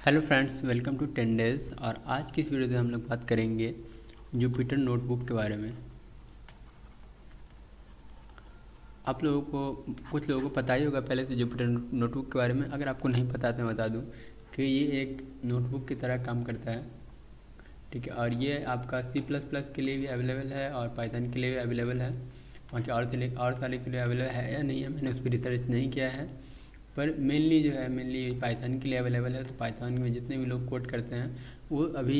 Hello friends, welcome to 10 days. और आज की इस वीडियो में हम लोग बात करेंगे जुपिटर नोटबुक के बारे में। आप लोगों को कुछ लोगों को पता ही होगा पहले से जुपिटर नोटबुक के बारे में। अगर आपको नहीं पता तो मैं बता दूं कि ये एक नोटबुक की तरह काम करता है, ठीक है। और ये आपका C++ के लिए भी अवेलेबल है और पाइथन के लिए भी अवेलेबल है। बाकी और सारे के लिए अवेलेबल है या नहीं है, मैंने उस पर रिसर्च नहीं किया है। पर मेनली पाइथन के लिए अवेलेबल है। तो पाइथन में जितने भी लोग कोड करते हैं वो अभी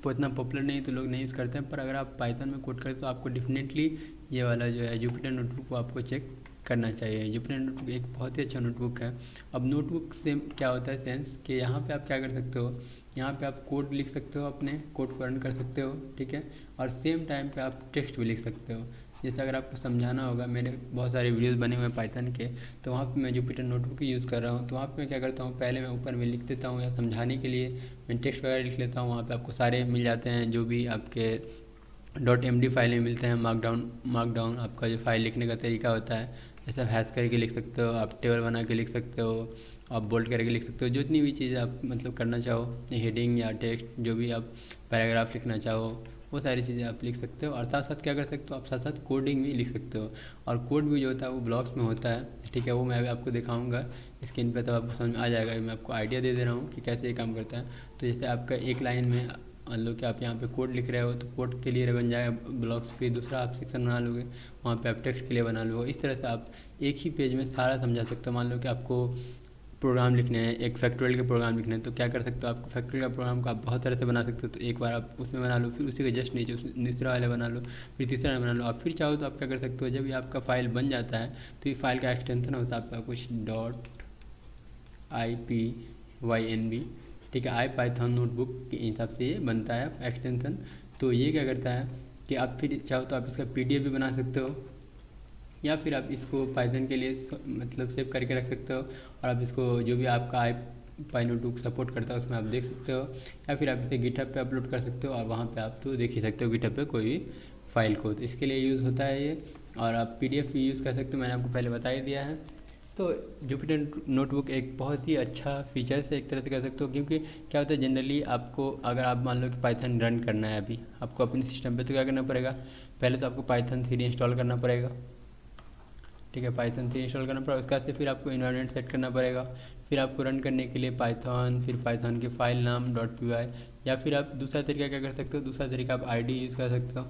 उतना पॉपुलर नहीं, तो लोग नहीं यूज़ करते हैं। पर अगर आप पाइथन में कोड करें तो आपको डेफिनेटली ये वाला जो है जुपिटर नोटबुक को आपको चेक करना चाहिए। जुपिटर नोटबुक एक बहुत ही अच्छा नोटबुक है। अब नोटबुक से क्या होता है सेंस कि यहाँ पे आप क्या कर सकते हो, यहाँ पे आप कोड लिख सकते हो, अपने कोड को रन कर सकते हो, ठीक है। और सेम टाइम पे आप टेक्स्ट भी लिख सकते हो। जैसे अगर आपको समझाना होगा, मेरे बहुत सारे वीडियोस बने हुए हैं पाइथन के, तो वहाँ पे मैं जुपिटर नोटबुक ही यूज़ कर रहा हूँ। तो वहाँ पे मैं क्या करता हूँ, पहले मैं ऊपर में लिख देता हूँ, या समझाने के लिए मैं टेक्स्ट वगैरह लिख लेता हूँ। वहाँ पे आपको सारे मिल जाते हैं जो भी आपके .md फाइल में मिलते हैं। मार्कडाउन आपका जो फाइल लिखने का तरीका होता है, जैसे आप हैश करके लिख सकते हो, आप टेबल बना के लिख सकते हो, आप बोल्ड करके लिख सकते हो। जितनी भी चीज़ आप मतलब करना चाहो, हेडिंग या टेक्स्ट, जो भी आप पैराग्राफ लिखना चाहो, वो सारी चीज़ें आप लिख सकते हो। और साथ साथ क्या कर सकते हो, आप साथ साथ कोडिंग भी लिख सकते हो। और कोड भी जो होता है वो ब्लॉक्स में होता है, ठीक है। वो मैं अभी आपको दिखाऊंगा स्क्रीन पे, तब आपको समझ में आ जाएगा। मैं आपको आइडिया दे दे रहा हूँ कि कैसे ये काम करता है। तो जैसे आपका एक लाइन में मान लो कि आप यहाँ पे कोड लिख रहे हो, तो कोड के लिए बन जाएगा ब्लॉक्स। फिर दूसरा आप सेक्शन बना लोगे, वहाँ पे आप टेक्स्ट के लिए बना लोगे। इस तरह से आप एक ही पेज में सारा समझा सकते हो। मान लो कि आपको प्रोग्राम लिखने हैं, एक फैक्टोरियल के प्रोग्राम लिखने हैं, तो क्या कर सकते हो, आपको फैक्टोरियल का प्रोग्राम को आप बहुत तरह से बना सकते हो। तो एक बार आप उसमें बना लो, फिर उसी के जस्ट नीचे दूसरा वाले बना लो, फिर तीसरा वाला बना लो। आप फिर चाहो तो आप क्या कर सकते हो, जब ये आपका फाइल बन जाता है तो ये फाइल का एक्सटेंशन होता है आपका कुछ .ipynb, ठीक है। आई पाइथन नोटबुक के हिसाब से ये बनता है एक्सटेंशन। तो ये क्या करता है कि आप फिर चाहो तो आप इसका PDF भी बना सकते हो, या फिर आप इसको पाइथन के लिए मतलब सेव करके रख सकते हो। और आप इसको जो भी आपका आई पाई नोटबुक सपोर्ट करता है उसमें आप देख सकते हो, या फिर आप इसे गिटहब पे अपलोड कर सकते हो। और वहाँ पे आप तो देख ही सकते हो गिटहब पे कोई भी फाइल को। तो इसके लिए यूज़ होता है ये। और आप PDF भी यूज़ कर सकते हो, मैंने आपको पहले बता ही दिया है। तो जुपिटर नोटबुक एक बहुत ही अच्छा फीचर से एक तरह से कह सकते हो, क्योंकि क्या होता है जनरली आपको, अगर आप मान लो कि पाइथन रन करना है अभी आपको अपने सिस्टम पे, तो क्या करना पड़ेगा, पहले तो आपको पाइथन 3 इंस्टॉल करना पड़ेगा, ठीक है। पाइथन 3 इंस्टॉल करना पड़ेगा, उसके बाद से फिर आपको इन्वायरमेंट सेट करना पड़ेगा। फिर आपको रन करने के लिए पाइथन, फिर पाइथन के फाइल नाम .py, या फिर आप दूसरा तरीका क्या कर सकते हो, दूसरा तरीका आप ID यूज़ कर सकते हो,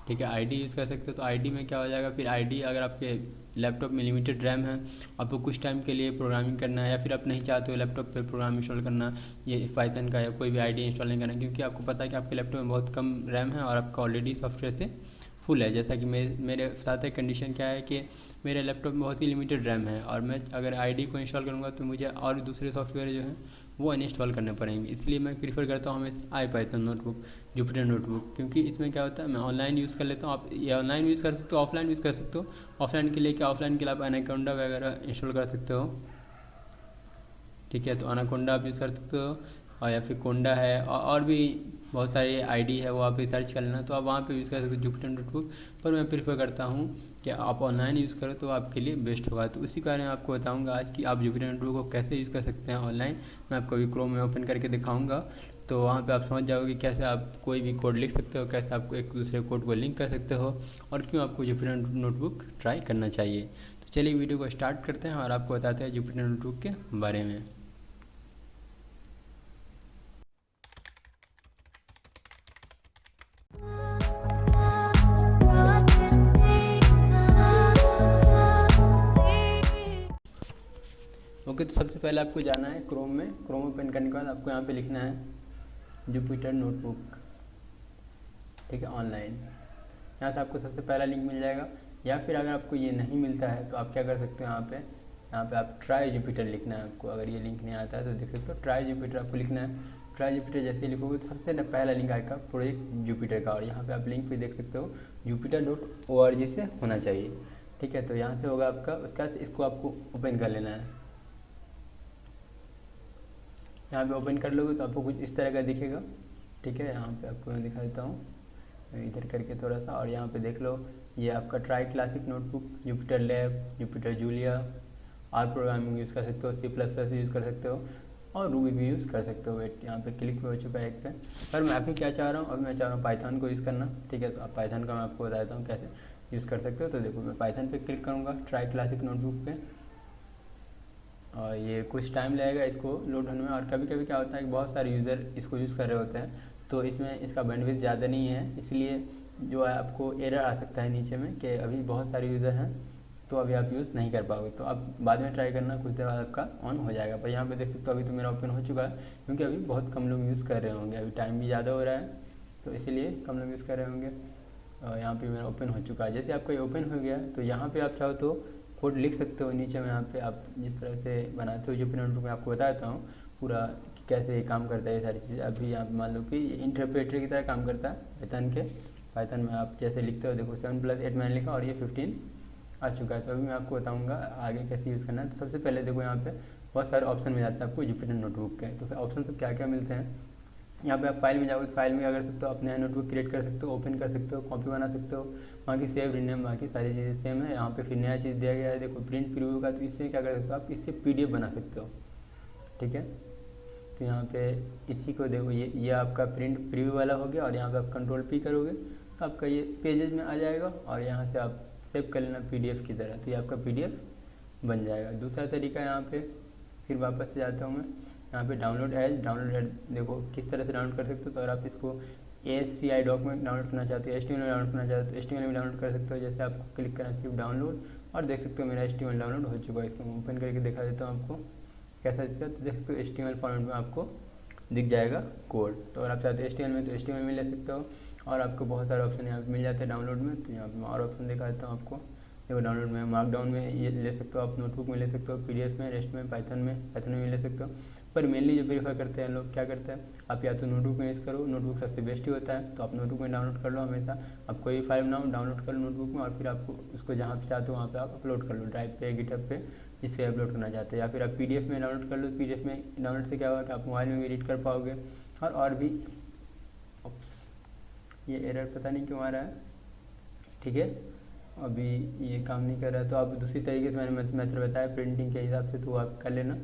ठीक है। ID यूज़ कर सकते हो। तो ID में क्या हो जाएगा, फिर ID अगर आपके लैपटॉप में लिमिटेड रैम है, आपको कुछ टाइम के लिए प्रोग्रामिंग करना है, या फिर आप नहीं चाहते हो लैपटॉप पे प्रोग्राम इंस्टॉल करना, ये पाइथन का या कोई भी ID इंस्टॉल नहीं करना, क्योंकि आपको पता है कि आपके लैपटॉप में बहुत कम रैम है और आपका ऑलरेडी सॉफ्टवेयर से फुल है। जैसा कि मेरे साथ एक कंडीशन क्या है कि मेरे लैपटॉप में बहुत ही लिमिटेड रैम है, और मैं अगर ID को इंस्टॉल करूँगा तो मुझे और दूसरे सॉफ्टवेयर जो हैं वो अनइंस्टॉल करने पड़ेंगे। इसलिए मैं प्रीफर करता हूँ हमें आई पाइथन नोटबुक, जुपिटर नोटबुक, क्योंकि इसमें क्या होता है मैं ऑनलाइन यूज़ कर लेता हूँ। आप ये ऑनलाइन यूज़ कर सकते हो, ऑफलाइन यूज़ कर सकते हो। ऑफलाइन के लिए क्या, ऑफलाइन के लिए आप एनाकोंडा वगैरह इंस्टॉल कर सकते हो, ठीक है। तो अनाकोंडा आप यूज़ कर सकते हो, और या फिर कोंडा है, और भी बहुत सारे ID है, वो आप रिसर्च कर लेना, तो आप वहाँ पे यूज़ कर सकते हो जुपिटर नोटबुक। पर मैं प्रीफर करता हूँ कि आप ऑनलाइन यूज़ करो तो आपके लिए बेस्ट होगा। तो उसी कारण मैं आपको बताऊँगा आज कि आप जुपिटर नोटबुक को कैसे यूज़ कर सकते हैं ऑनलाइन। मैं आपको अभी क्रोम में ओपन करके दिखाऊँगा, तो वहाँ पे आप समझ जाओगे कैसे आप कोई भी कोड लिख सकते हो, कैसे आपको एक दूसरे कोड को लिंक कर सकते हो, और क्यों आपको जुपिटर नोटबुक ट्राई करना चाहिए। तो चलिए वीडियो को स्टार्ट करते हैं और आपको बताते हैं जुपिटर नोटबुक के बारे में। ओके, तो सबसे पहले आपको जाना है क्रोम में। क्रोम ओपन करने के बाद आपको यहाँ पे लिखना है जुपिटर नोटबुक, ठीक है, ऑनलाइन। यहाँ से आपको सबसे पहला लिंक मिल जाएगा। या फिर अगर आपको ये नहीं मिलता है तो आप क्या कर सकते हो, यहाँ पे आप ट्राई जुपिटर लिखना है आपको। अगर ये लिंक नहीं आता है तो देख सकते हो ट्राई जुपिटर आपको लिखना है। ट्राई जुपिटर जैसे लिखोगे तो सबसे पहला लिंक आएगा प्रोजेक्ट जुपिटर का, और यहाँ पे आप लिंक भी देख सकते हो jupiter.org से होना चाहिए, ठीक है। तो यहाँ से होगा आपका, उसके बाद इसको आपको ओपन कर लेना है। यहाँ पे ओपन कर लोगे तो आपको कुछ इस तरह का दिखेगा, ठीक है। यहाँ पे आपको मैं दिखा देता हूँ इधर करके थोड़ा सा, और यहाँ पे देख लो ये आपका try classic notebook, Jupiter lab, Jupiter Julia, R programming use कर सकते हो, C++ यूज़ कर सकते हो। और रूबी भी यूज़ कर सकते हो। वेट यहाँ पे क्लिक भी हो चुका है एक पे। पर मैं अभी क्या चाह रहा हूँ, अभी मैं चाह रहा हूँ पाइथन को यूज़ करना। ठीक है, तो आप पाइथन का मैं आपको बताता हूँ कैसे यूज़ कर सकते हो। तो देखो मैं पाइथन पे क्लिक करूँगा ट्राई क्लासिक नोटबुक पे, और ये कुछ टाइम लगेगा इसको लोड होने में। और कभी कभी क्या होता है कि बहुत सारे यूज़र इसको यूज़ कर रहे होते हैं, तो इसमें इसका बैंडविड्थ ज़्यादा नहीं है, इसलिए जो है आपको एरर आ सकता है नीचे में कि अभी बहुत सारे यूज़र हैं, तो अभी आप यूज़ नहीं कर पाओगे। तो आप बाद में ट्राई करना, कुछ देर बाद आपका ऑन हो जाएगा। पर यहाँ पे देख सकते हो अभी तो मेरा ओपन हो चुका है, क्योंकि अभी बहुत कम लोग यूज़ कर रहे होंगे, अभी टाइम भी ज़्यादा हो रहा है, तो इसीलिए कम लोग यूज़ कर रहे होंगे। और यहाँ पे मेरा ओपन हो चुका है। जैसे आपका ये ओपन हो गया, तो यहाँ पे आप चाहो तो कोड लिख सकते हो नीचे में। यहाँ पे आप जिस तरह से बनाते हो जो नोटबुक में आपको बताता हूँ पूरा कैसे ये काम करता है, ये सारी चीज़ें। अभी आप मान लो कि इंटरप्रेटर की तरह काम करता है पाइथन में आप जैसे लिखते हो। देखो 7+8 मैंने लिखा और ये 15 आ चुका है। तो अभी मैं आपको बताऊँगा आगे कैसे यूज़ करना है। तो सबसे पहले देखो यहाँ पे बहुत सारे ऑप्शन मिल जाते हैं आपको जुपिटर नोटबुक के। तो फिर ऑप्शन सब क्या क्या मिलते हैं, यहाँ पे आप फाइल में जाओगे, फाइल में क्या कर सकते हो, अपने नोटबुक क्रिएट कर सकते हो, ओपन कर सकते हो, कॉपी बना सकते हो, बाकी सेव रिनेम बाकी सारी चीज़ें सेम है। यहाँ पे फिर नया चीज़ दिया गया है, देखो प्रिंट प्रीव्यू का। तो इससे क्या कर सकते हो आप, इससे पीडीएफ बना सकते हो। ठीक है, तो यहाँ पे इसी को देखो, ये आपका प्रिंट प्रीव्यू वाला हो गया, और यहाँ पे आप कंट्रोल पी करोगे तो आपका ये पेजेस में आ जाएगा, और यहाँ से आप सेव कर लेना पीडीएफ की तरह, तो ये आपका पीडीएफ बन जाएगा। दूसरा तरीका यहाँ पे फिर वापस से जाता हूँ मैं, यहाँ पे डाउनलोड एज देखो किस तरह से डाउनलोड कर सकते हो। तो अगर आप इसको ASCII डॉक्यूमेंट डाउनलोड करना चाहते हो, HTML में डाउनलोड करना चाहते हो, HTML में डाउनलोड कर सकते हो। जैसे आपको क्लिक करना सिर्फ डाउनलोड, और देख सकते हो मेरा HTML डाउनलोड हो चुका है। इसको ओपन करके दिखा देता हूँ आपको कैसा दिखता है। तो देख सकते हो HTML फॉर्मेट में आपको दिख जाएगा कोड। तो अगर आप चाहते हो HTML में तो HTML में ले सकते हो, और आपको बहुत सारे ऑप्शन यहाँ पे मिल जाते हैं डाउनलोड में। तो यहाँ पे मैं और ऑप्शन दिखा देता हूँ आपको। देखो डाउनलोड में मार्कडाउन में ये ले सकते हो आप, नोटबुक में ले सकते हो, PDF में, रेस्ट में, पाइथन में ले सकते हो। पर मेनली जो प्रीफर करते हैं लोग क्या करते हैं, आप या तो नोटबुक में यूज़ करो, नोटबुक सबसे बेस्ट ही होता है। तो आप नोटबुक में डाउनलोड कर लो हमेशा, आप कोई भी फाइल बनाओ डाउनलोड कर लो नोटबुक में, और फिर आपको उसको जहाँ पे चाहते हो वहाँ पे आप अपलोड कर लो, ड्राइव पे, गिटहब पे, जिससे अपलोड करना चाहते हैं। या फिर आप PDF में डाउनलोड कर लो। PDF में डाउनलोड से क्या होगा कि आप मोबाइल में भी एडिट कर पाओगे। और भी ये एरर पता नहीं क्यों आ रहा है। ठीक है, अभी ये काम नहीं कर रहा है, तो आप दूसरी तरीके से मैंने मेथड बताया प्रिंटिंग के हिसाब से, तो आप कर लेना।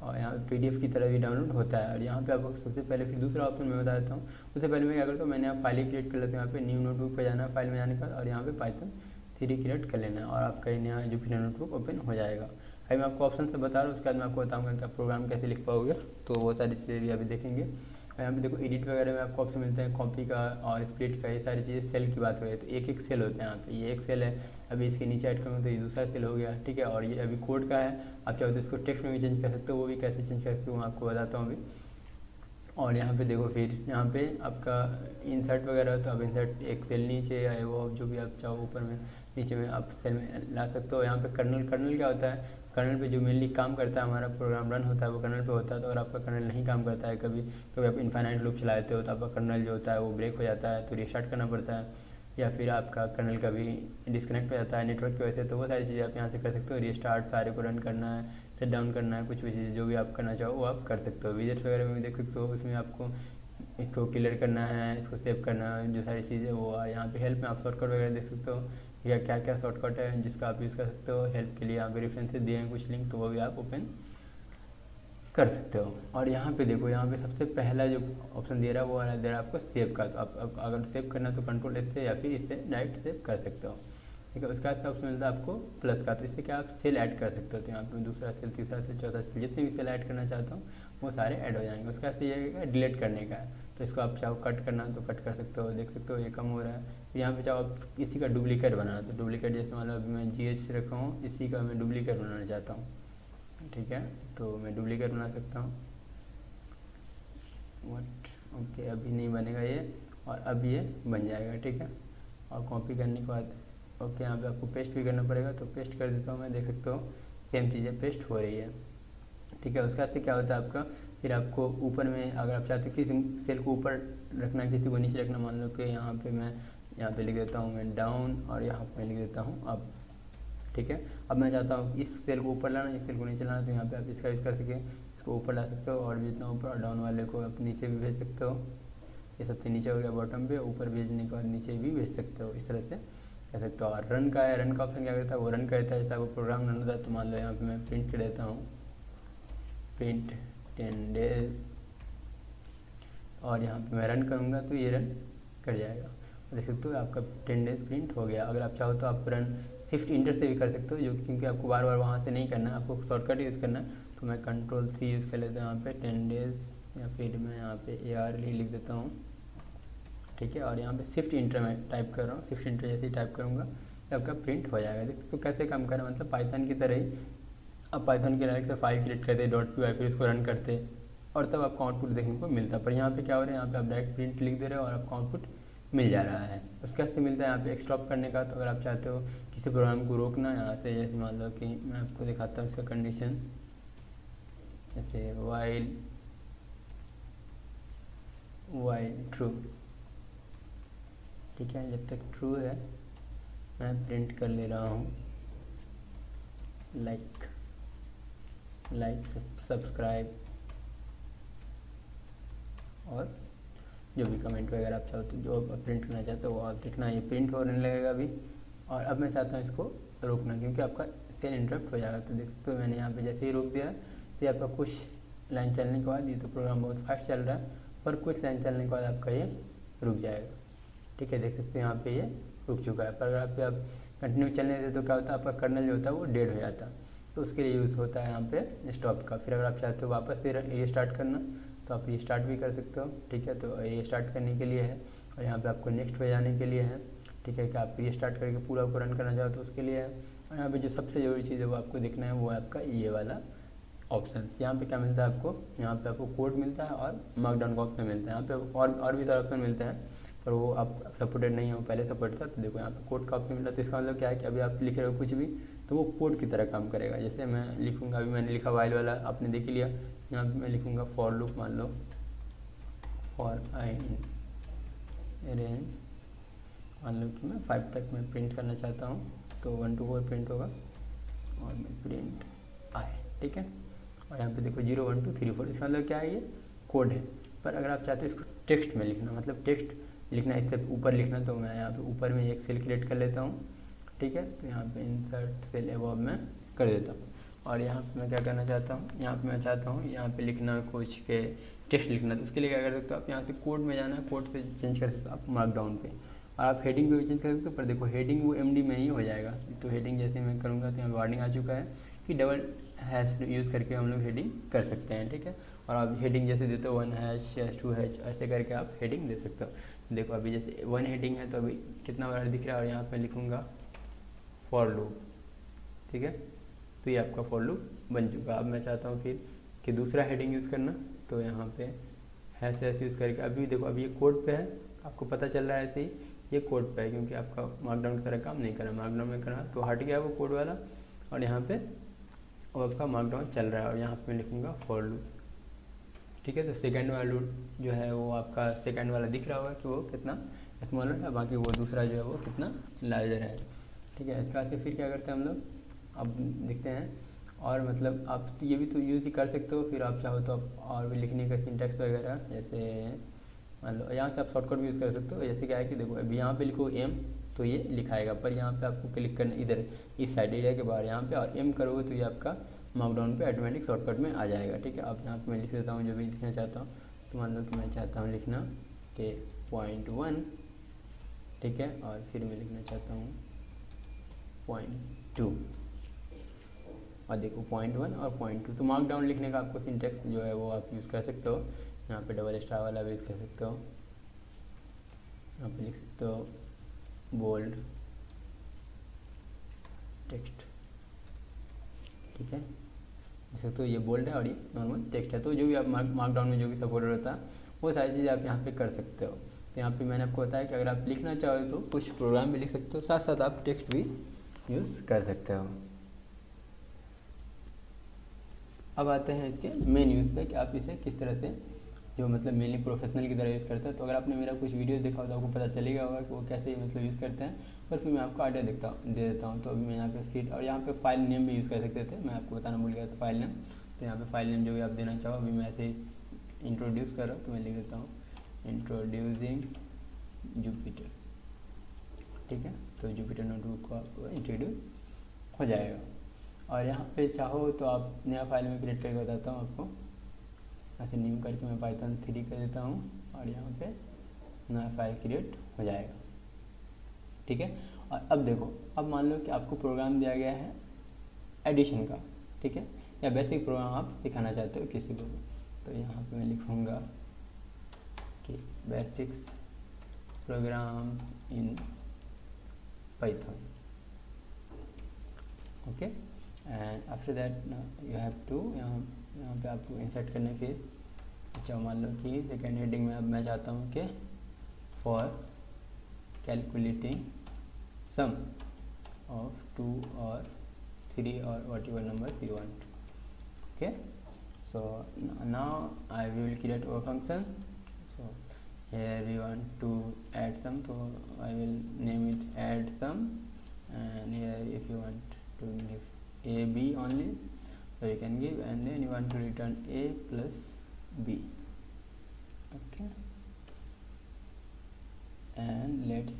और यहाँ PDF की तरह भी डाउनलोड होता है। और यहाँ पे आपको सबसे पहले फिर दूसरा ऑप्शन मैं बता देता हूँ। उससे पहले मैं क्या करता हूँ, मैंने आप फाइल क्रिएट कर लेते हैं। यहाँ पे न्यू नोटबुक पे जाना है, फाइल में जाने का, और यहाँ पे पाइथन 3 क्रिएट कर लेना है, और आपका नया जुपिटर नोटबुक ओपन हो जाएगा। अभी मैं आपको ऑप्शन से बता रहा हूँ, उसके बाद मैं आपको बताऊँगा कि आप प्रोग्राम कैसे लिख पाओगे। तो वो सारी चीज़ें भी अभी देखेंगे। यहाँ पे देखो एडिट वगैरह में आपको ऑप्शन मिलता है, कॉपी का और स्प्लिट का, ये सारी चीज़ें। सेल की बात करें तो एक सेल होता है यहाँ पे, ये एक सेल है। अभी इसके नीचे ऐड करूँगा तो ये दूसरा सेल हो गया। ठीक है, और ये अभी कोड का है, आप चाहो तो इसको टेक्स्ट में भी चेंज कर सकते हो, वो भी कैसे चेंज कर सकते हो मैं आपको बताता हूँ अभी। और यहाँ पे देखो फिर यहाँ पे आपका इंसर्ट वगैरह, तो आप इंसर्ट एक सेल नीचे या वो जो भी आप चाहो ऊपर में नीचे में आप सेल में ला सकते हो। यहाँ पे कर्नल क्या होता है, कर्नल पे जो मेनली काम करता है, हमारा प्रोग्राम रन होता है वो कर्नल पे होता है। तो अगर आपका कर्नल नहीं काम करता है, कभी कभी आप इनफाइनाइट लूप चलाते हो तो आपका कर्नल जो होता है वो ब्रेक हो जाता है, तो रीस्टार्ट करना पड़ता है, या फिर आपका कर्नल कभी डिस्कनेक्ट हो जाता है नेटवर्क की वजह से। तो वो सारी चीज़ें आप यहाँ से कर सकते हो, रीस्टार्ट, सारे को रन करना है, शट डाउन करना है, कुछ भी चीज़ जो भी आप करना चाहो वो आप कर सकते हो। विजेट वगैरह में भी देख सकते हो, उसमें आपको इसको क्लियर करना है, इसको सेव करना है, जो सारी चीज़ें वो यहाँ पे हेल्प में आप शॉर्टकट वगैरह देख सकते हो, या क्या क्या शॉर्टकट है जिसका आप यूज़ कर सकते हो। हेल्प के लिए यहाँ पे रेफरेंसेस दिए हैं कुछ लिंक, तो वो भी आप ओपन कर सकते हो। और यहाँ पे देखो, यहाँ पे सबसे पहला जो ऑप्शन दे रहा है वो दे रहा है आपको सेव का। तो आप अगर सेव करना है तो कंट्रोल इससे या फिर इससे डायरेक्ट सेव कर सकते हो। ठीक है, उसके बाद ऑप्शन मिलता है आपको प्लस का, तो इससे क्या आप सेल ऐड कर सकते हो। तो यहाँ पे दूसरा सेल, तीसरा सेल, चौथा सेल, जितने भी सेल ऐड करना चाहता हूँ वो सारे ऐड हो जाएंगे। उसके बाद ये डिलीट करने का है, तो इसको आप चाहो कट करना तो कट कर सकते हो। देख सकते हो ये कम हो रहा है। फिर यहाँ पे चाहो आप इसी का डुप्लीकेट बनाना, तो डुप्लीकेट जैसे मान लो अभी मैं GH रखा हूँ, इसी का मैं डुप्लीकेट बनाना चाहता हूँ। ठीक है, तो मैं डुप्लीकेट बना सकता हूँ। ओके, अभी नहीं बनेगा ये, और अब ये बन जाएगा। ठीक है, और कॉपी करने के बाद ओके यहाँ पे आपको पेस्ट भी करना पड़ेगा, तो पेस्ट कर देता हूँ मैं। देख सकते हो सेम चीज़ें पेस्ट हो रही है। ठीक है, उसके बाद से क्या होता है आपका, फिर आपको ऊपर में अगर आप चाहते हो किसी सेल को ऊपर रखना, किसी को नीचे रखना, मान लो कि यहाँ पे मैं यहाँ पे लिख देता हूँ मैं डाउन, और यहाँ पे लिख देता हूँ अप। ठीक है, अब मैं चाहता हूँ इस सेल को ऊपर लाना, इस सेल को नीचे लाना, तो यहाँ पे आप इसका यूज़ कर सकें, इसको ऊपर ला सकते हो, और भी जितना ऊपर, और डाउन वाले को आप नीचे भी भेज सकते हो। ये सबसे नीचे हो गया बॉटम पे, ऊपर भेजने के बाद नीचे भी भेज सकते हो, इस तरह से कर सकते हो। और रन का है, रन का ऑप्शन क्या करता है, वो रन करता है जैसा वो प्रोग्राम रन होता है। तो मान लो यहाँ पे मैं प्रिंट कर देता हूँ, प्रिंट 10 डेज, और यहाँ पे मैं रन करूँगा तो ये रन कर जाएगा। देख सकते हो आपका 10 डेज प्रिंट हो गया। अगर आप चाहो तो आप रन शिफ्ट इंटर से भी कर सकते हो, जो क्योंकि आपको बार बार वहाँ से नहीं करना है, आपको शॉर्टकट यूज़ करना है। तो मैं Ctrl+C यूज़ कर लेता हूँ यहाँ पे 10 डेज, या फिर मैं यहाँ पे AR लिख देता हूँ, ठीक है। और यहाँ पे शिफ्ट इंटर में टाइप कर रहा हूँ, शिफ्ट इंटर जैसे ही टाइप करूँगा तो आपका प्रिंट हो जाएगा। देखो तो कैसे काम कर रहा है, मतलब पाइथन की तरह ही आप पाइथन के डायरेक्ट से फाइल क्रिएट करते .py, फिर उसको रन करते और तब आपको आउटपुट देखने को मिलता है। पर यहाँ पे क्या हो रहा है, यहाँ पे आप डायरेक्ट प्रिंट लिख दे रहे हो और आपको आउटपुट मिल जा रहा है। उसका कैसे मिलता है, यहाँ पे एक स्टॉप करने का। तो अगर आप चाहते हो किसी प्रोग्राम को रोकना यहाँ से, जैसे मान लो कि मैं आपको दिखाता हूँ इसका कंडीशन, जैसे वाइल ट्रू, ठीक है। जब तक ट्रू है मैं प्रिंट कर ले रहा हूँ लाइक सब्सक्राइब, और जो भी कमेंट वगैरह आप चाहो तो जो प्रिंट करना चाहते हो वो आप लिखना। ये प्रिंट होने लगेगा अभी, और अब मैं चाहता हूँ इसको रोकना, क्योंकि आपका सेल इंटरप्ट हो जाएगा। तो देख सकते हो मैंने यहाँ पे जैसे ही रोक दिया तो आपका कुछ लाइन चलने के बाद, ये तो प्रोग्राम बहुत फास्ट चल रहा है, पर कुछ लाइन चलने के बाद आपका ये रुक जाएगा, ठीक है। देख सकते हो यहाँ पे ये रुक चुका है। पर अगर आप कंटिन्यू चलने देते तो क्या होता है, आपका कर्नल जो होता है वो डेड हो जाता है। तो उसके लिए यूज़ होता है यहाँ पे स्टॉप का। फिर अगर आप चाहते हो वापस से ये स्टार्ट करना तो आप ये स्टार्ट भी कर सकते हो, ठीक है। तो ये स्टार्ट करने के लिए है, और यहाँ पे आपको नेक्स्ट पे जाने के लिए है, ठीक है। कि आप ये स्टार्ट करके पूरा को रन करना चाहो तो उसके लिए है। और यहाँ पे जो सबसे ज़रूरी चीज़ है वो आपको देखना है, वो है आपका ये वाला ऑप्शन। यहाँ पे क्या मिलता है आपको, यहाँ पे आपको कोड मिलता है और मार्कडाउन का ऑप्शन मिलता है। यहाँ पे और भी सारे ऑप्शन मिलते हैं, पर वो आप सपोर्टेड नहीं हो, पहले सपोर्ट था। तो देखो यहाँ पे कोड का ऑप्शन मिला, तो इसका मतलब क्या है कि अभी आप लिख रहे हो कुछ भी तो वो कोड की तरह काम करेगा। जैसे मैं लिखूँगा, अभी मैंने लिखा वाइल वाला, आपने देख लिया। यहाँ पे मैं लिखूँगा फॉर लूप, मान लो फॉर आई रेंज, मान लो कि मैं 5 तक मैं प्रिंट करना चाहता हूँ, तो 1 to 4 प्रिंट होगा, और मैं प्रिंट आई, ठीक है। और यहाँ पे देखो 0 1 2 3 4, इसका मतलब क्या है, ये कोड है। पर अगर आप चाहते हो इसको टेक्स्ट में लिखना, मतलब टेक्स्ट लिखना, इससे ऊपर लिखना, तो मैं यहाँ पे ऊपर में एक सेल क्रिएट कर लेता हूँ, ठीक है। तो यहाँ पे इंसर्ट सेल अबव में कर देता हूँ। और यहाँ पे मैं क्या करना चाहता हूँ, यहाँ पे मैं चाहता हूँ यहाँ पे लिखना कुछ के टेक्स्ट लिखना। तो उसके लिए क्या कर सकते हो आप, यहाँ से कोड में जाना है, कोड पे चेंज कर सकते हो आप मार्कडाउन पे, और आप हेडिंग पे भी चेंज कर सकते हो। पर देखो हेडिंग वो MD में ही हो जाएगा। तो हेडिंग जैसे मैं करूँगा तो यहाँ वार्निंग आ चुका है कि डबल हैश यूज़ करके हम लोग हेडिंग कर सकते हैं, ठीक है। और आप हेडिंग जैसे देते हो 1 हैश या 2 हैश, ऐसे करके आप हेडिंग दे सकते हो। देखो अभी जैसे 1 हेडिंग है तो अभी कितना बड़ा दिख रहा है, और यहाँ पे लिखूँगा फॉर लूप, ठीक है। तो ये आपका फॉर लूप बन चुका। अब मैं चाहता हूँ फिर कि दूसरा हेडिंग यूज़ करना, तो यहाँ पे हैश यूज़ करके, अभी देखो अभी ये कोड पे है, आपको पता चल रहा है ऐसे ही ये कोड पे है, क्योंकि आपका मार्कडाउन की तरह काम नहीं करा, मार्कडाउन में करा तो हट गया वो कोड वाला, और यहाँ पे अब आपका मार्कडाउन चल रहा है। और यहाँ पे मैं लिखूँगा फॉर लूप, ठीक है। तो सेकंड वाला लूप जो है वो आपका सेकंड वाला दिख रहा होगा कि वो कितना स्मॉलर है, बाकी वो दूसरा जो है वो कितना लार्जर है, ठीक है। इसके बाद से फिर क्या करते हैं हम लोग, अब देखते हैं। और मतलब आप ये भी तो यूज़ ही कर सकते हो, फिर आप चाहो तो आप और भी लिखने का सिंटैक्स वगैरह, जैसे मान लो यहाँ से आप शॉर्टकट भी यूज़ कर सकते हो। जैसे क्या है कि देखो अभी यहाँ पे लिखो M तो ये लिखाएगा, पर यहाँ पे आपको क्लिक करना इधर इस साइड एरिया के बाहर यहाँ पे, और M करोगे तो ये आपका मार्कडाउन पे ऑटोमेटिक शॉर्टकट में आ जाएगा, ठीक है। अब यहाँ पे मैं लिख देता हूँ जो भी लिखना चाहता हूँ। तो मान लो कि मैं चाहता हूँ लिखना कि .1, ठीक है, और फिर मैं लिखना चाहता हूँ .2, और देखो .1 और .2। तो मार्कडाउन लिखने का आपको सिंटैक्स जो है वो आप यूज़ कर सकते हो। यहाँ पे डबल स्टार वाला भी यूज़ कर सकते हो, यहाँ पे लिख सकते हो बोल्ड टेक्स्ट, ठीक है। जैसे तो ये बोल्ड है और ये नॉर्मल टेक्स्ट है। तो जो भी आप मार्कडाउन में जो भी सपोर्ट होता है वो सारी चीज़ें आप यहाँ पे कर सकते हो। तो यहाँ पे मैंने आपको बताया कि अगर आप लिखना चाहो तो कुछ प्रोग्राम भी लिख सकते हो, साथ साथ आप टेक्स्ट भी यूज़ कर सकते हो। अब आते हैं इसके मेन यूज़ पे कि आप इसे किस तरह से जो मतलब मेनली प्रोफेशनल की तरह यूज़ करते हैं। तो अगर आपने मेरा कुछ वीडियो देखा हो तो आपको पता चलेगा होगा कि वो कैसे मतलब यूज़ करते हैं, पर फिर मैं आपको आइडिया दे देता हूँ। तो अभी मैं यहाँ पे स्क्रीन, और यहाँ पे फाइल नेम भी यूज़ कर सकते थे, मैं आपको बताना भूल गया था फाइल नेम। तो यहाँ पे फाइल नेम जो भी आप देना चाहो, अभी मैं ऐसे इंट्रोड्यूस कर रहा हूँ तो मैं लिख देता हूँ इंट्रोड्यूसिंग जुपिटर, ठीक है। तो जुपिटर नोटबुक को आपको इंट्रोड्यूस हो जाएगा। और यहाँ पे चाहो तो आप नया फाइल में क्रिएट करके बताता हूँ आपको। ऐसे नेम करके मैं पाइथन 3 कर देता हूँ और यहाँ पे नया फाइल क्रिएट हो जाएगा। ठीक है, और अब देखो, अब मान लो कि आपको प्रोग्राम दिया गया है एडिशन का, ठीक है, या बेसिक प्रोग्राम आप सिखाना चाहते हो किसी को भी, तो यहाँ पे मैं लिखूँगा कि basics program in Python, okay. And after that you have to यहाँ पे आपको इंसर्ट करने फिर, अच्छा मान लो कि सेकेंड हेडिंग में अब मैं चाहता हूँ कि फॉर कैलकुलेटिंग सम ऑफ 2 और 3 और what ever number you want, okay. So now I will create our function. So here we want to add sum, so I will name it add sum, and here if you want to give a b only, so you can give, and then you want to return a plus b, okay. And let's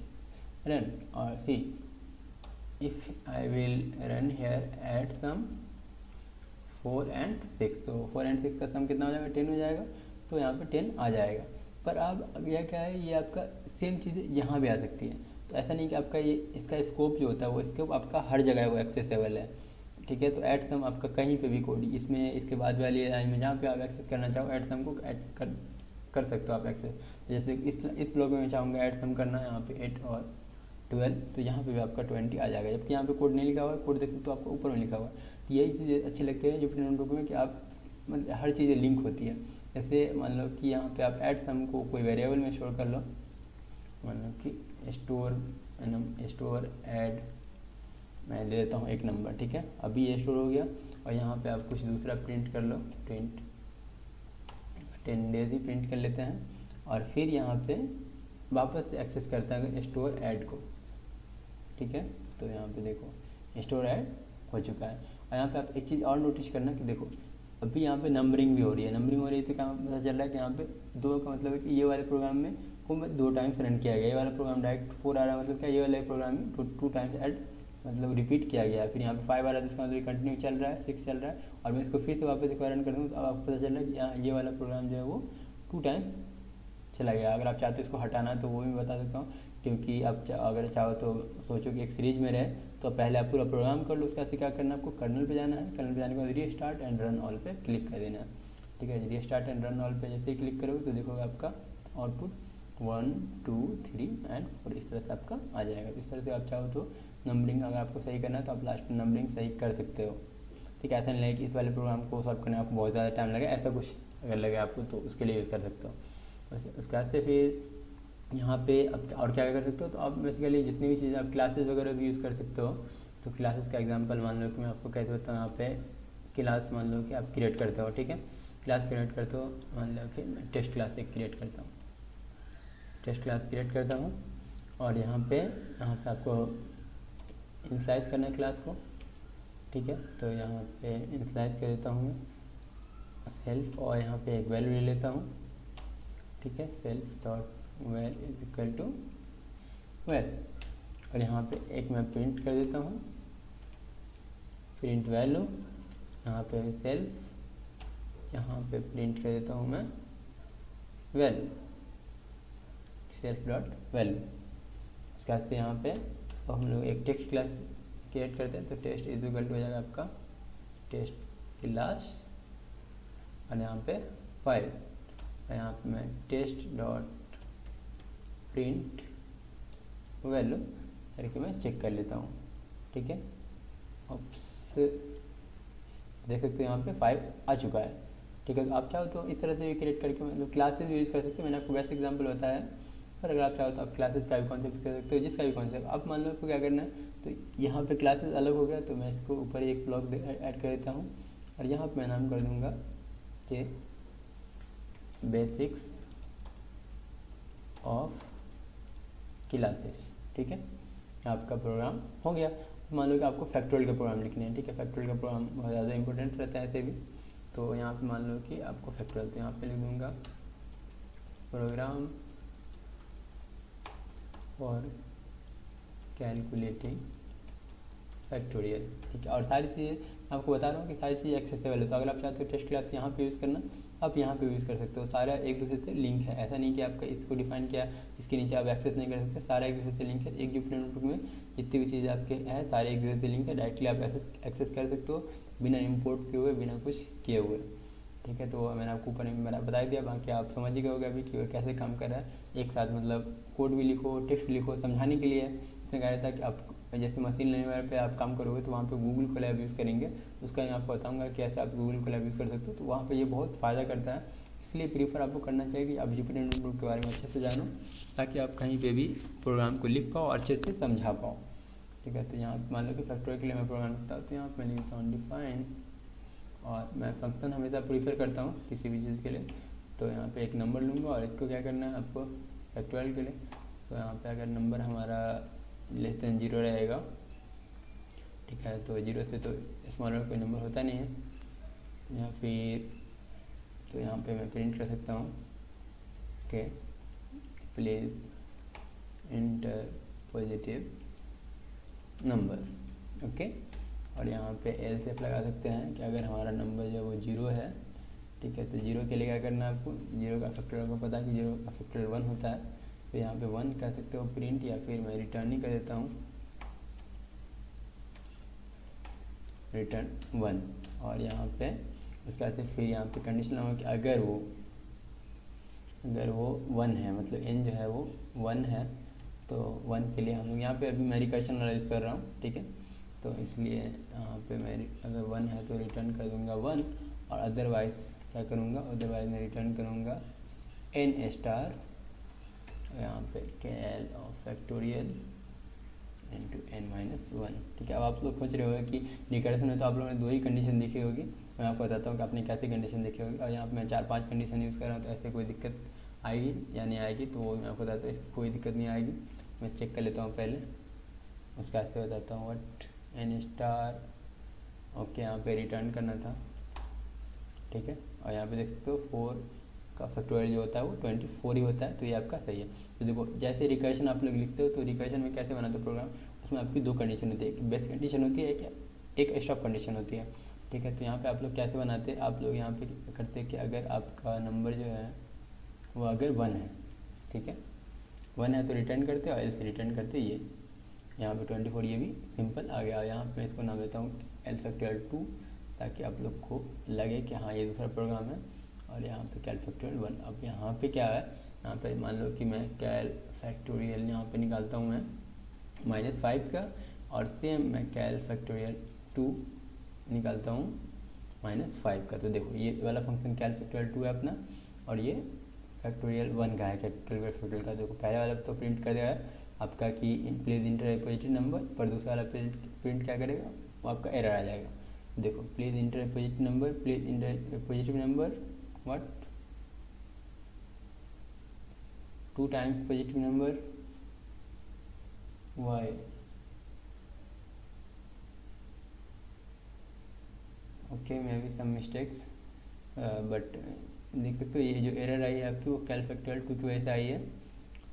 run or see if I will run here add sum 4 and 6, तो 4 and 6 का सम कितना हो जाएगा, 10 हो जाएगा, तो यहाँ पे 10 आ जाएगा। पर अब यह क्या है, ये आपका सेम चीज़ें यहाँ भी आ सकती है, तो ऐसा नहीं कि आपका ये इसका स्कोप जो होता है वो स्कोप आपका हर जगह वो एक्सेसिबल है, ठीक है। तो ऐड सम आपका कहीं पे भी कोड इसमें इसके बाद वाली लाइन में जहाँ पे आप एक्सेस करना चाहो ऐड सम को ऐड कर सकते हो आप एक्सेस। जैसे इस ब्लॉक में मैं चाहूँगा ऐड सम करना, यहाँ पे 8 और 12, तो यहाँ पे भी आपका 20 आ जाएगा, जबकि यहाँ पे कोड नहीं लिखा हुआ है, कोड देखते तो आपको ऊपर में लिखा हुआ है। तो यही चीज़ें अच्छी लगती है जुपिटर नोटबुक में कि आप मतलब हर चीज़ें लिंक होती है। जैसे मान लो कि यहाँ पे आप ऐड सम को कोई वेरिएबल में स्टोर कर लो, मान लो कि स्टोर ऐड मैं दे देता हूँ एक नंबर, ठीक है, अभी ये स्टोर हो गया, और यहाँ पे आप कुछ दूसरा प्रिंट कर लो, प्रिंट 10 डेज ही प्रिंट कर लेते हैं, और फिर यहाँ पे वापस से एक्सेस करता है स्टोर ऐड को, ठीक है। तो यहाँ पे देखो स्टोर ऐड हो चुका है। और यहाँ पे आप एक चीज़ और नोटिस करना कि देखो अभी यहाँ पे नंबरिंग भी हो रही है, नंबरिंग हो रही है तो क्या पता चल रहा है कि यहाँ पे 2 का मतलब है कि ये वाले प्रोग्राम में को 2 टाइम्स रन किया गया, ये वाला प्रोग्राम डायरेक्ट 4 आ रहा है, मतलब क्या ये वाला प्रोग्राम में 2 टाइम्स ऐड मतलब रिपीट किया गया है। फिर यहाँ पे 5 आ रहा है, तो इसका मतलब कंटिन्यू चल रहा है, 6 चल रहा है, और मैं इसको फिर से वापस एक बार रन कर दूँ तो अब आपको पता चल रहा है कि यहाँ ये वाला प्रोग्राम जो है वो 2 टाइम्स चला गया। अगर आप चाहते हो इसको हटाना तो वो भी बता सकता हूँ, क्योंकि आप अगर चाहो तो सोचो कि एक सीरीज में रहे तो पहले आप पूरा प्रोग्राम कर लो, उसका क्या करना है, आपको कर्नल पे जाना है, कर्नल पे जाने के बाद रीस्टार्ट एंड रन ऑल पे क्लिक कर देना है, ठीक है। रीस्टार्ट एंड रन ऑल पे जैसे ही क्लिक करोगे तो देखोगे आपका आउटपुट 1 2 3 एंड 4 इस तरह से आपका आ जाएगा। इस तरह से आप चाहो तो नंबरिंग अगर आपको सही करना है तो आप लास्ट में नंबरिंग सही कर सकते हो, ठीक है। ऐसा नहीं लगे कि इस वाले प्रोग्राम को सॉल्व करने में आपको बहुत ज़्यादा टाइम लगे, ऐसा कुछ अगर लगे आपको तो उसके लिए यूज़ कर सकते हो। उसके बाद से फिर यहाँ पे अब और क्या कर सकते हो, तो आप बेसिकली जितनी भी चीज़ें आप क्लासेस वगैरह भी यूज़ कर सकते हो। तो क्लासेस का एग्जांपल मान लो कि मैं आपको कैसे बताऊँ, यहाँ पे क्लास मान लो कि आप क्रिएट करते हो, ठीक है, क्लास क्रिएट करते हो, मान लो कि मैं टेस्ट क्लास एक क्रिएट करता हूँ, टेस्ट क्लास क्रिएट करता हूँ, और यहाँ पे आपको इनिशियलाइज करना है क्लास को, ठीक है। तो यहाँ पे इनिशियलाइज कर देता हूँ मैं सेल्फ, और यहाँ पे एक वैल्यू ले लेता हूँ, ठीक है, self dot well is equal to well, और यहाँ पे एक मैं प्रिंट कर देता हूँ, प्रिंट वैल्यू, यहाँ पे सेल्फ, यहाँ पे प्रिंट कर देता हूँ मैं वैल्यू, सेल्फ डॉट वैल्यू। उसके बाद से यहाँ पे तो हम लोग एक टेक्स्ट क्लास क्रिएट करते हैं, तो टेस्ट इज इक्वल टू हो जाएगा आपका टेस्ट क्लास, और यहाँ पे फाइल, और यहाँ पे मैं टेस्ट डॉट प्रिंट वैल्यू करके मैं चेक कर लेता हूँ, ठीक है। देख सकते हो यहाँ पे 5 आ चुका है, ठीक है। तो आप चाहो तो इस तरह से भी क्रिएट करके मतलब क्लासेस भी यूज़ कर सकते हो, मैंने आपको बेस्ट एग्जांपल बताया है, पर अगर आप चाहो तो आप क्लासेस का भी कॉन्सेप्ट कर सकते हो, जिसका भी कॉन्सेप्ट आप मान लो आपको क्या करना है। तो यहाँ पे क्लासेस अलग हो गया, तो मैं इसको ऊपर एक ब्लॉक ऐड कर देता हूँ, और यहाँ पर मैं नाम कर दूँगा कि बेसिक्स ऑफ क्लासेस, ठीक है। आपका प्रोग्राम हो गया। मान लो कि आपको फैक्टोरियल का प्रोग्राम लिखने हैं, ठीक है, फैक्टोरियल का प्रोग्राम बहुत ज़्यादा इंपॉर्टेंट रहता है ऐसे भी। तो यहाँ पे मान लो कि आपको फैक्टोरियल, तो यहाँ पे लिख दूँगा प्रोग्राम फॉर कैलकुलेटिंग फैक्टोरियल, ठीक है। और सारी चीज़ें आपको बता रहा हूँ कि सारी चीज़ें एक्सेसिबल है, तो अगर आप चाहते हो टेस्ट क्लास यहाँ पे यूज़ करना आप यहाँ पे यूज़ कर सकते हो। सारा एक दूसरे से लिंक है, ऐसा नहीं कि आपका इसको डिफाइन किया इसके नीचे आप एक्सेस नहीं कर सकते, सारा एक दूसरे से लिंक है। एक जुपिटर नोटबुक में जितनी भी चीज़ें आपके हैं सारे एक दूसरे से लिंक है, डायरेक्टली आप एक्सेस कर सकते हो बिना इम्पोर्ट किए हुए, बिना कुछ किए हुए। ठीक है, तो मैंने आपको ऊपर में बता दिया, बाकी आप समझ ही गए होगे अभी कि वो कैसे काम कर रहा है। एक साथ मतलब कोड भी लिखो, टेक्स्ट भी लिखो, समझाने के लिए इसमें कहा था कि आप जैसे मशीन लर्निंग पे आप काम करोगे तो वहाँ पे गूगल कोलैब यूज़ करेंगे, उसका मैं आपको बताऊंगा कि कैसे आप गूगल कोलैब यूज़ कर सकते हो। तो वहाँ पे ये बहुत फ़ायदा करता है, इसलिए प्रीफर आपको करना चाहिए कि आप जुपिटर नोटबुक के बारे में अच्छे से जानो, ताकि आप कहीं पे भी प्रोग्राम को लिख पाओ और अच्छे से समझा पाओ। ठीक है, तो यहाँ मान लो कि फैक्टोरियल के लिए मैं प्रोग्राम लिखता हूँ, तो यहाँ पर मैं लिखता हूँ डिफाइन, और मैं फंक्शन हमेशा प्रीफर करता हूँ किसी भी चीज़ के लिए। तो यहाँ पे एक नंबर लूँगा और इसको क्या करना है आपको फैक्टोरियल के लिए, तो यहाँ पे अगर नंबर हमारा लेस देन 0 रहेगा, ठीक है, तो 0 से तो स्मॉलर कोई नंबर होता नहीं है, या फिर तो यहाँ पे मैं प्रिंट कर सकता हूँ कि please inter positive number, okay. और यहाँ पे एल्स इफ लगा सकते हैं कि अगर हमारा नंबर जो है वो 0 है, ठीक है, तो 0 के लिए क्या करना है आपको, 0 का फैक्टोरियल को पता है कि 0 का फैक्टोरियल 1 होता है, तो यहाँ पे 1 कर सकते हो प्रिंट, या फिर मैं रिटर्न ही कर देता हूँ रिटर्न 1। और यहाँ पे उसके बाद फिर यहाँ पे कंडीशन लगाऊंगा कि अगर वो 1 है, मतलब n जो है वो 1 है, तो 1 के लिए हम लोग यहाँ पे अभी मैं रिकर्शन वाला यूज़ कर रहा हूँ, ठीक है, तो इसलिए यहाँ पे मैं अगर 1 है तो रिटर्न कर दूँगा 1, और अदरवाइज़ क्या करूँगा, अदरवाइज़ मैं रिटर्न करूँगा n स्टार, यहाँ पे कैल ऑफ फैक्टोरियल इंटू n-1। ठीक है, अब आप लोग सोच रहे होंगे कि रिकर्शन में तो आप लोगों ने 2 ही कंडीशन देखी होगी, मैं आपको बताता हूँ कि आपने कैसी कंडीशन देखी होगी। और यहाँ पे मैं 4-5 कंडीशन यूज़ कर रहा हूँ, तो ऐसे कोई दिक्कत आएगी या नहीं आएगी, तो वो मैं आपको बताता हूँ, कोई दिक्कत नहीं आएगी। मैं चेक कर लेता हूँ पहले, उसके बाद से बताता हूँ वट n स्टार, ओके, यहाँ पे रिटर्न करना था, ठीक है, और यहाँ पे देख सकते हो 4 का फैक्टोरियल जो होता है वो 24 ही होता है, तो ये आपका सही है। तो देखो जैसे रिकर्शन आप लोग लिखते हो, तो रिकर्शन में कैसे बनाते हो प्रोग्राम, उसमें आपकी 2 कंडीशन होती है, एक बेस कंडीशन होती है, एक स्टॉप कंडीशन होती है। ठीक है, तो यहाँ पे आप लोग कैसे बनाते हैं, आप लोग यहाँ पे करते हैं कि अगर आपका नंबर जो है वो अगर 1 है, ठीक है, 1 है तो रिटर्न करते और एल्स रिटर्न करते ये, यहाँ पे 24 ये भी सिंपल आ गया। यहाँ पे मैं इसको नाम देता हूँ एल फैक्टोरियल 2, ताकि आप लोग को लगे कि हाँ ये दूसरा प्रोग्राम है। और यहाँ पे कैल फैक्टोरियल 1। अब यहाँ पे क्या है, यहाँ पे मान लो कि मैं कैल फैक्टोरियल यहाँ पे निकालता हूँ मैं -5 का, और सेम मैं कैल फैक्टोरियल 2 निकालता हूँ -5 का। तो देखो ये वाला फंक्शन कैल फैक्टोरियल 2 है अपना, और ये फैक्टोरियल 1 का है कैलकुलेट फैक्टोरियल का। देखो पहले वाला तो प्रिंट कर देगा आपका कि प्लीज इंटर पॉजिटिव नंबर, पर दूसरा वाला प्रिंट क्या करेगा, वो आपका एरर आ जाएगा। देखो please enter positive number, please enter positive number, what 2 times positive number, why, okay maybe some mistakes, but देख सकते हो ये जो एरर आई है आपकी वो कैल फैक्टोरियल 2 की वजह से आई है।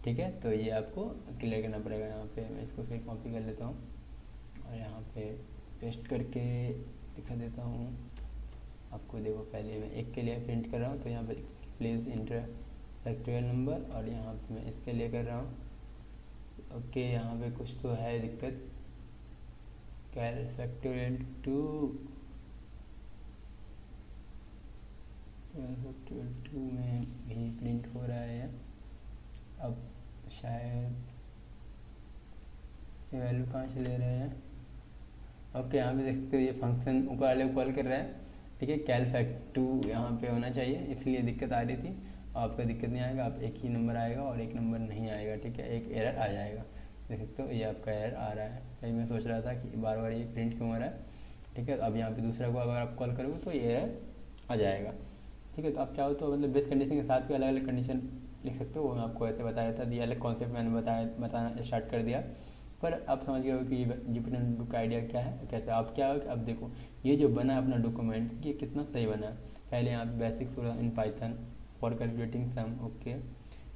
ठीक है, तो ये आपको क्लियर करना पड़ेगा। यहाँ पे मैं इसको फिर कॉपी कर लेता हूँ और यहाँ पे पेस्ट करके दिखा देता हूँ आपको। देखो पहले मैं एक के लिए प्रिंट कर रहा हूँ, तो यहाँ पे प्लीज़ इंटर फैक्टोरियल नंबर, और यहाँ पे मैं इसके लिए कर रहा हूँ। ओके, यहाँ पे कुछ तो है दिक्कत, कैल फैक्टोरियल 2 में भी प्रिंट हो रहा है। अब शायद ये वैल्यू कहाँ से ले रहे हैं। ओके, यहाँ पे देखते हो ये फंक्शन ऊपर वाले को कॉल कर रहा है। ठीक है, कैल फैक्ट 2 यहाँ पे होना चाहिए, इसलिए दिक्कत आ रही थी। आपका दिक्कत नहीं आएगा, आप एक ही नंबर आएगा और एक नंबर नहीं आएगा। ठीक है, एक एरर आ जाएगा। देख सकते हो ये आपका एरर आ रहा है। कहीं मैं सोच रहा था कि बार बार ये प्रिंट क्यों हो रहा है। ठीक है, अब यहाँ पे दूसरा को अगर आप कॉल करोगे तो ये एरर आ जाएगा। ठीक है, तो आप चाहो तो मतलब बेस कंडीशन के साथ भी अलग अलग कंडीशन लिख सकते हो। वो मैं आपको ऐसे बताया था, ये अलग कॉन्सेप्ट मैंने बताना स्टार्ट कर दिया, पर आप समझ गए हो कि जुपिटर नोटबुक का आइडिया क्या है, कैसे आप क्या हो कि अब देखो ये जो बना है अपना डॉक्यूमेंट, ये कितना सही बना है। पहले यहाँ पे बेसिक्स पूरा in Python for calculating sum, okay,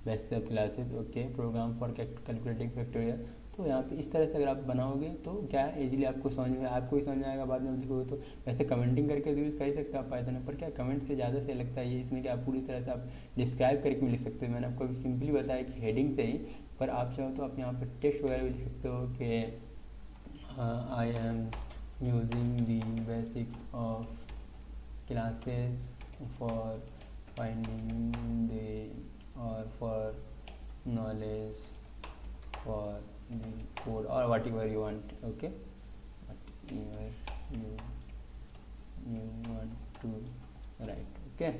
basics of classes, okay, program for calculating factorial, तो यहाँ पे इस तरह से अगर आप बनाओगे तो क्या है, इजीली आपको समझ में, आपको ही समझ में आएगा, बाद में लिखोगे तो। वैसे कमेंटिंग करके यूज़ कर ही सकते हो आप पाइथन में, पर क्या कमेंट से ज़्यादा सही लगता है ये, इसमें क्या आप पूरी तरह से आप डिस्क्राइब करके भी लिख सकते हो। मैंने आपको अभी सिंपली बताया कि हेडिंग से ही, पर आप चाहो तो आप यहाँ पर टेक्स्ट वगैरह भी लिख सकते हो कि I am using the basic of classes for finding the or for knowledge for the code or whatever you want, okay, whatever you want to write, okay।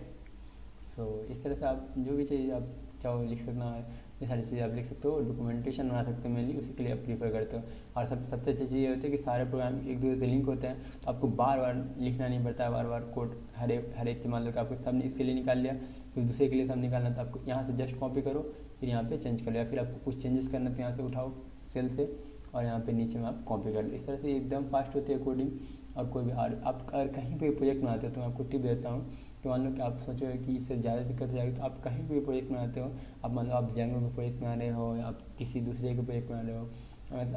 सो इस तरह से आप जो भी चीज़ आप चाहो लिख सकना है, ये सारी चीज़ें आप लिख सकते हो। डॉक्यूमेंटेशन बना सकते हो मेनली, उसी के लिए आप प्रीफर करते हो। और सबसे अच्छी चीज़ ये होती है कि सारे प्रोग्राम एक दूसरे से लिंक होते हैं, तो आपको बार बार लिखना नहीं पड़ता है, बार बार कोड हर एक मान लो कि आपको सबने इसके लिए निकाल लिया, फिर दूसरे के लिए सब निकालना, तो आपको यहाँ से जस्ट कॉपी करो, फिर यहाँ पे चेंज कर लिया, फिर आपको कुछ चेंजेस करना तो यहाँ से उठाओ सेल से और यहाँ पे नीचे में आप कॉपी कर लो। इस तरह से एकदम फास्ट होती है कोडिंग। और कोई भी आप अगर कहीं पे प्रोजेक्ट बनाते हो तो मैं आपको टिप देता हूँ कि मान लो कि आप सोचो कि इससे ज़्यादा दिक्कत हो जाएगी, तो आप कहीं भी प्रोजेक्ट बनाते हो, आप मान लो आप जेंगो का प्रोजेक्ट बना रहे हो या आप किसी दूसरे के प्रोजेक्ट बना रहे हो,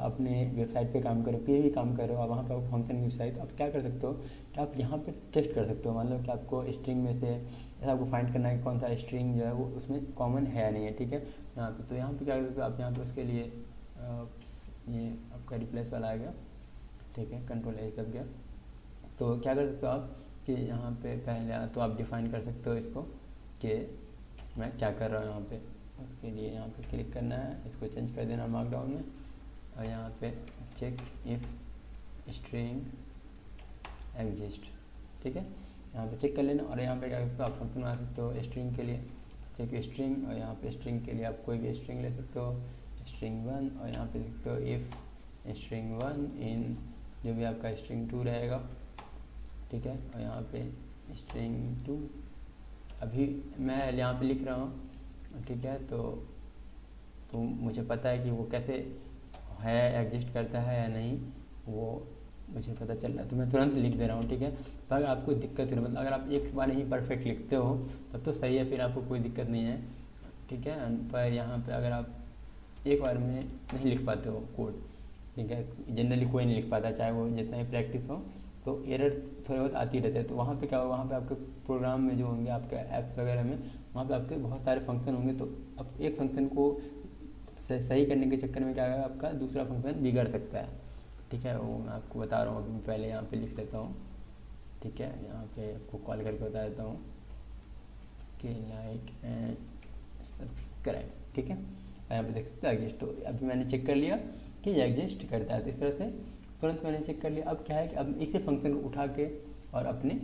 अपने वेबसाइट पे काम करो, कहीं भी काम कर रहे हो, आप वहाँ पे आपको फंक्शन यूज चाहिए, तो आप क्या कर सकते हो कि आप यहाँ पे टेस्ट कर सकते हो। मान लो कि आपको स्ट्रिंग में से ऐसा आपको फाइंड करना है कि कौन सा स्ट्रिंग जो है वो उसमें कॉमन है या नहीं है, ठीक है। यहाँ पे तो यहाँ पे क्या कर सकते हो आप, यहाँ पे उसके लिए ये आपका रिप्लेस वाला आ गया, ठीक है, कंट्रोल एच दब गया। तो क्या कर सकते हो आप कि यहाँ पे पहले तो आप डिफाइन कर सकते हो इसको कि मैं क्या कर रहा हूँ यहाँ पे। उसके लिए यहाँ पे क्लिक करना है, इसको चेंज कर देना मार्कडाउन में, और यहाँ पे चेक इफ स्ट्रिंग एग्जिस्ट, ठीक है, यहाँ पे चेक कर लेना। और यहाँ पे क्या कर सकते हो आप फंक्शन बना सकते हो स्ट्रिंग के लिए, चेक स्ट्रिंग, और यहाँ पे स्ट्रिंग के लिए आप कोई भी स्ट्रिंग ले सकते हो, स्ट्रिंग 1, और यहाँ पे लिखते हो इफ स्ट्रिंग 1 इन जो भी आपका स्ट्रिंग 2 रहेगा, ठीक है। और यहाँ पे स्ट्रिंग 2 अभी मैं यहाँ पे लिख रहा हूँ, ठीक है, तो मुझे पता है कि वो कैसे है, एग्जिस्ट करता है या नहीं, वो मुझे पता चल रहा है, तो मैं तुरंत लिख दे रहा हूँ, ठीक है। तो अगर आपको दिक्कत हो, मतलब अगर आप एक बार ही परफेक्ट लिखते हो तब तो सही है, फिर आपको कोई दिक्कत नहीं है, ठीक है। पर यहाँ पे अगर आप एक बार में नहीं लिख पाते हो कोड, ठीक है, जनरली कोई नहीं लिख पाता, चाहे वो जितना ही प्रैक्टिस हो, तो एरर थोड़े बहुत आती रहते हैं। तो वहाँ पे क्या होगा, वहाँ पे आपके प्रोग्राम में जो होंगे आपके ऐप्स वगैरह में, वहाँ पे आपके बहुत सारे फंक्शन होंगे, तो अब एक फंक्शन को सही करने के चक्कर में क्या होगा, आपका दूसरा फंक्शन बिगड़ सकता है, ठीक है। वो मैं आपको बता रहा हूँ, अभी पहले यहाँ पे लिख लेता हूँ, ठीक है, यहाँ पे आपको कॉल करके बता देता हूँ कि लाइक एंड सब्सक्राइब, ठीक है। यहाँ पे देख सकते हो एग्जिस्ट, तो अभी मैंने चेक कर लिया कि ये एग्जिस्ट करता है, तो इस तरह से तुरंत मैंने चेक कर लिया। अब क्या है कि अब इसी फंक्शन को उठा के और अपने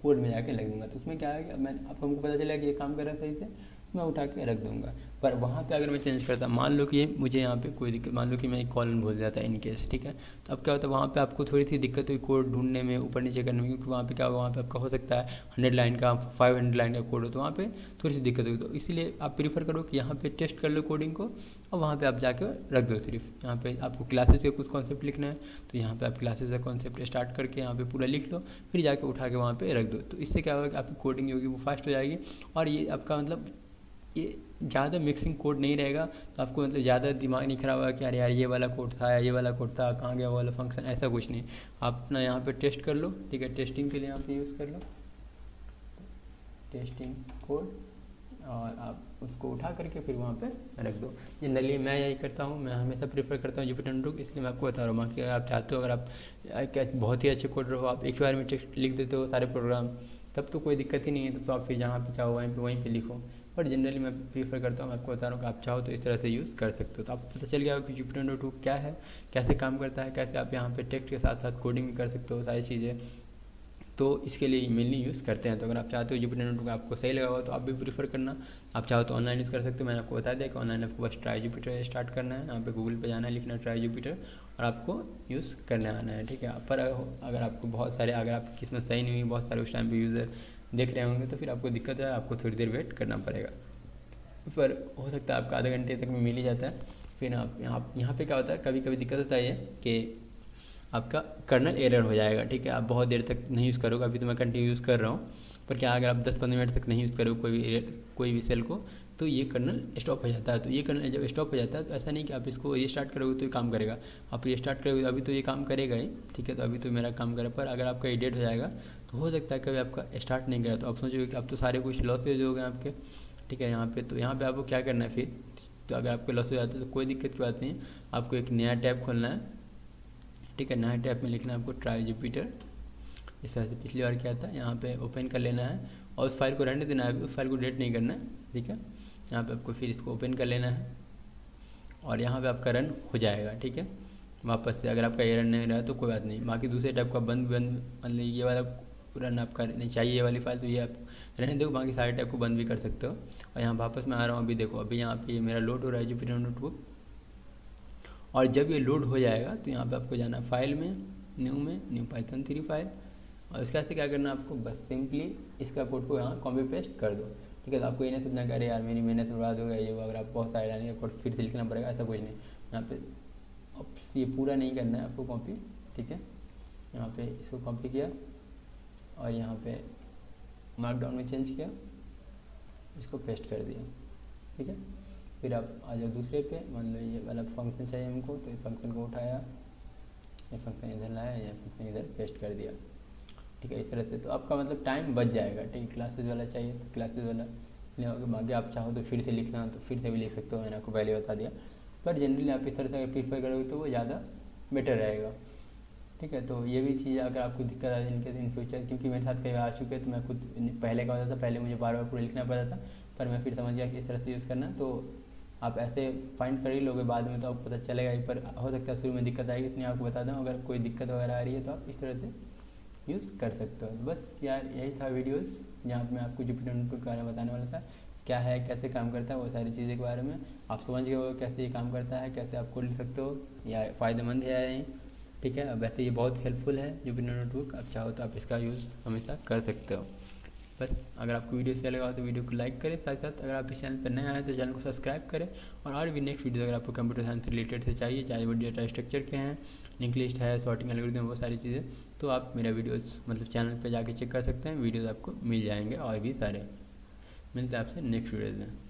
कोड में जाके लग दूंगा, तो उसमें क्या है कि अब मैं अब हमको पता चला कि ये काम कर रहा है सही से, मैं उठा के रख दूंगा। पर वहाँ पे अगर मैं चेंज करता, मान लो कि मुझे यहाँ पे कोई दिक्कत, मान लो कि मैं एक कॉलन भूल जाता इन केस, ठीक है, तो अब क्या होता है वहाँ पे आपको थोड़ी सी दिक्कत हुई कोड ढूंढने में, ऊपर नीचे करने में, क्योंकि वहाँ पे क्या होगा, वहाँ पे आपका हो सकता है 100 लाइन का 500 लाइन का कोड हो, तो वहाँ पे थोड़ी सी दिक्कत होगी। तो इसीलिए आप प्रीफर करो कि यहाँ पे टेस्ट कर लो कोडिंग को, और वहाँ पे आप जाके रख दो। सिर्फ यहाँ पे आपको क्लासेस के कुछ कॉन्सेप्ट लिखना है, तो यहाँ पे आप क्लासेस का कॉन्सेप्ट स्टार्ट करके यहाँ पे पूरा लिख लो, फिर जाके उठा के वहाँ पे रख दो। तो इससे क्या होगा कि आपकी कोडिंग होगी वो फास्ट हो जाएगी, और ये आपका मतलब ये ज़्यादा मिक्सिंग कोड नहीं रहेगा, तो आपको मतलब ज़्यादा दिमाग नहीं खराब होगा कि अरे यार ये वाला कोड था या ये वाला कोड था, कहाँ गया वो वाला फंक्शन, ऐसा कुछ नहीं। आप अपना यहाँ पे टेस्ट कर लो, ठीक है, टेस्टिंग के लिए यहाँ पे यूज़ कर लो टेस्टिंग कोड, और आप उसको उठा करके फिर वहाँ पे रख दो। जनरली मैं यही करता हूँ, मैं हमेशा प्रेफर करता हूँ जुपिटर नोटबुक, इसलिए मैं आपको बता रहा हूँ। बाकी अगर आप चाहते हो, अगर आप बहुत ही अच्छे कोडर हो, आप एक बार में टेक्स्ट लिख देते हो सारे प्रोग्राम, तब तो कोई दिक्कत ही नहीं है, तब तो आप फिर जहाँ पे चाहो वहीं पे लिखो। बट जनरली मैं प्रीफर करता हूँ, मैं आपको बता रहा हूँ कि आप चाहो तो इस तरह से यूज़ कर सकते हो। तो आपको पता चल गया कि जुपिटर नोटबुक क्या है, कैसे काम करता है, कैसे आप यहाँ पे टेक्स्ट के साथ साथ कोडिंग भी कर सकते हो, सारी चीज़ें, तो इसके लिए मेनली यूज़ करते हैं। तो अगर आप चाहते हो जुपिटर नोटबुक आपको सही लगा हो तो आप भी प्रीफर करना। आप चाहो तो ऑनलाइन यूज़ कर सकते हो, मैंने आपको बता दिया कि ऑनलाइन आपको बस ट्राई जुपिटर स्टार्ट करना है, यहाँ पे गूगल पे जाना है, लिखना ट्राई जुपिटर, और आपको यूज़ करने आना है, ठीक है। पर अगर आपको बहुत सारे, अगर आपकी किस्मत सही नहीं हुई, बहुत सारे उस टाइम पे यूज़र देख रहे होंगे, तो फिर आपको दिक्कत है, आपको थोड़ी देर वेट करना पड़ेगा, पर हो सकता है आपका आधे घंटे तक में मिल ही जाता है। फिर आप यहाँ पे क्या होता है, कभी कभी दिक्कत होता है ये कि आपका कर्नल एरर हो जाएगा, ठीक है। आप बहुत देर तक नहीं यूज़ करोगे, अभी तो मैं कंटिन्यू यूज़ कर रहा हूँ, पर क्या अगर आप 10-15 मिनट तक नहीं यूज़ करोगे कोई भी सेल को, तो ये कर्नल स्टॉप हो जाता है। तो ये कर्नल जब स्टॉप हो जाता है तो ऐसा नहीं कि आप इसको रीस्टार्ट करोगे तो ये काम करेगा, आप रीस्टार्ट करोगे तो अभी तो ये काम करेगा ही, ठीक है। तो अभी तो मेरा काम करे, पर अगर आपका ये डेड हो जाएगा तो हो सकता है कभी आपका स्टार्ट नहीं करा, तो आप सोचोगे कि अब तो सारे कुछ लॉसेज हो गए आपके, ठीक है। यहाँ पे तो यहाँ पे आपको क्या करना है फिर, तो अगर आपके लॉस हो जाते हैं तो कोई दिक्कत की बात नहीं है, आपको एक नया टैब खोलना है, ठीक है। नया टैब में लिखना है आपको ट्राई जुपिटर, इस तरह से पिछली बार क्या था, यहाँ पे ओपन कर लेना है और उस फाइल को रहने देना है, उस फाइल को डिलीट नहीं करना है, ठीक है। यहाँ पे आपको फिर इसको ओपन कर लेना है और यहाँ पे आपका रन हो जाएगा, ठीक है। वापस से अगर आपका ये रन नहीं रहा तो कोई बात नहीं, बाकी दूसरे टैब का बंद मतलब ये वाला रन आपका नहीं चाहिए ये वाली फाइल, तो ये आप रहने दो, बाकी सारे टैब को बंद भी कर सकते हो। और यहाँ वापस मैं आ रहा हूँ, अभी देखो अभी यहाँ पे मेरा लोड हो रहा है जुपिटर नोटबुक, और जब ये लोड हो जाएगा तो यहाँ पे आपको जाना फाइल में, न्यू पाइथन 3 फाइल, और इसके से क्या करना है आपको, बस सिंपली इसका कोड को यहाँ कॉपी पेस्ट कर दो, ठीक है। तो आपको ये नहीं सोचना कि अरे यार मेरी मेहनत बर्बाद हो गया ये वो, अगर आप बहुत सारे लाने का कोड फिर से लिखना पड़ेगा, ऐसा कुछ नहीं। यहाँ पे ये पूरा नहीं करना है आपको कॉपी, ठीक है। यहाँ पे इसको कॉपी किया और यहाँ पे मार्कडाउन में चेंज किया, इसको पेस्ट कर दिया, ठीक है। फिर आप आ जाओ दूसरे पे, मान लो ये वाला फंक्शन चाहिए हमको, तो इस फंक्शन को उठाया, ये फंक्शन इधर लाया, ये फंक्शन इधर पेस्ट कर दिया, ठीक है। इस तरह से तो आपका मतलब टाइम बच जाएगा, ठीक है। क्लासेस वाला चाहिए तो क्लासेस वाला ले आओगे, बाकी आप चाहो तो फिर से लिखना तो फिर से भी लिख सकते हो, मैंने आपको पहले बता दिया। पर जनरली आप इस तरह से प्रीफर करोगे तो वो ज़्यादा बेटर रहेगा, ठीक है। तो ये भी चीज़ अगर आपको दिक्कत आ रही है इन फ्यूचर, क्योंकि मेरे साथ कई बार आ चुके हैं, तो मैं खुद पहले क्या होता था, पहले मुझे बार बार पूरा लिखना पड़ता था, पर मैं फिर समझ गया कि इस तरह से यूज़ करना, तो आप ऐसे फाइंड कर ही लोगे बाद में तो आपको पता चलेगा ही, पर हो सकता है शुरू में दिक्कत आएगी, इसलिए आपको बता दूँ अगर कोई दिक्कत वगैरह आ रही है तो आप इस तरह से यूज़ कर सकते हो। बस यार यही था वीडियोस जहाँ पे मैं आपको जुपिटर नोटबुक के बारे में बताने वाला था, क्या है कैसे काम करता है वो सारी चीज़ें के बारे में आप समझ गए हो, कैसे ये काम करता है, कैसे आप खोल सकते हो, या फ़ायदेमंद है या नहीं, ठीक है। वैसे ये बहुत हेल्पफुल है जुपिटर नोटबुक, आप चाहो तो आप इसका यूज़ हमेशा कर सकते हो। बस अगर आपको वीडियो अच्छा लगा तो वीडियो को लाइक करें, साथ साथ अगर आप इस चैनल पर नए आए तो चैनल को सब्सक्राइब करें, और भी नेक्स्ट वीडियो अगर आपको कंप्यूटर साइंस से रिलेटेड से चाहिए, चाहे वो डेटा स्ट्रक्चर के हैं, लिंक लिस्ट है, सॉर्टिंग एल्गोरिथम, वो सारी चीज़ें, तो आप मेरा वीडियोस मतलब चैनल पर जाके चेक कर सकते हैं, वीडियोस आपको मिल जाएंगे और भी सारे। मिलते हैं आपसे नेक्स्ट वीडियोज़ में।